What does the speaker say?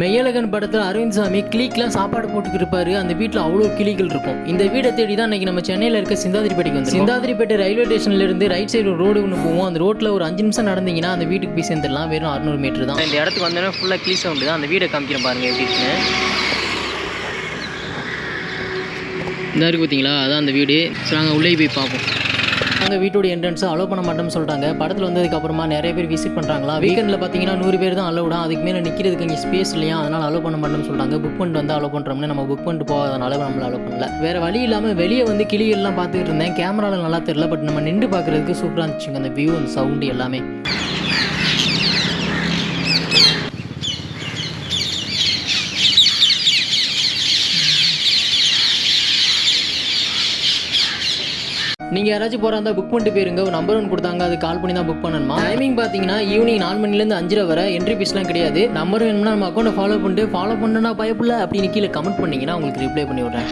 மெய்யழகன் படத்தில் அரவிந்த் சாமி கிளிக்கெலாம் சாப்பாடு போட்டுக்கிட்டு இருப்பாரு. அந்த வீட்டில் அவ்வளோ கிளிகள் இருக்கும். இந்த வீடை தேடி தான் இன்றைக்கி நம்ம சென்னையில் இருக்க சிந்தாதிரிப்பேட்டைக்கு வந்து சிந்தாதிரிப்பேட்டை ரயில்வே ஸ்டேஷன்லேருந்து ரைட் சைடு ஒரு ரோடு ஒன்று போவோம். அந்த ரோட்டில் ஒரு 5 நிமிஷம் நடந்தீங்கன்னா அந்த வீட்டுக்கு போய் சேர்ந்துடலாம். வெறும் 600 மீட்டர் தான். இந்த இடத்துக்கு வந்தோன்னா ஃபுல்லாக கிளி சவுண்டு தான். அந்த வீடை காமிக்கிறேன் பாருங்கள் எப்படி இருக்குன்னு. இந்த இருக்குது பார்த்தீங்களா, அதான் அந்த வீடு. ஸோ நாங்கள் உள்ளே போய் பார்ப்போம். நாங்கள் வீட்டோட என்ட்ரன்ஸை அலோவ் பண்ண மாட்டோம்னு சொல்லிட்டாங்க. படத்தில் வந்ததுக்கப்புறமா நிறைய பேர் விசிட் பண்ணுறாங்களா. வீக்கெண்டில் பார்த்தீங்கன்னா 100 பேர் தான் அலோவ்டா. அதுக்கு மேலே நிற்கிறதுக்கு இங்கே ஸ்பேஸ் இல்லையா, அதனால் அலோவ் பண்ண மாட்டோம்னு சொல்லிட்டாங்க. புக் பண்ணிட்டு வந்து அலோவ் பண்ணுறோம்னு நம்ம புக் பண்ணிட்டு போகாதனால நம்மளை அலோவ் பண்ணல. வேறு வழி இல்லாமல் வெளியே வந்து கிளிகள்லாம் பார்த்துக்கிட்டு இருந்தேன். கேமராவில் நல்லா தெரியல, பட் நம்ம நின்று பார்க்குறதுக்கு சூப்பராக இருந்துச்சுங்க. அந்த வியூ, அந்த சவுண்டு எல்லாமே. நீங்கள் யாராச்சும் போகிறா புக் பண்ணிட்டு போயிருங்க. ஒரு நம்பர் 1 கொடுத்தாங்க, அது கால் பண்ணி தான் புக் பண்ணணுமா. டைமிங் பார்த்தீங்கன்னா ஈவினிங் 4 மணிலேருந்து 5 வரை. என்ட்ரி ஃபீஸ்லாம் கிடையாது. நம்பர் வேணும்னா நம்ம அக்கௌண்ட்டை ஃபாலோ பண்ணா பயப்புள்ள அப்படின்னு கீழே கமெண்ட் பண்ணிங்கன்னா உங்களுக்கு ரிப்ளை பண்ணி விட்றேன்.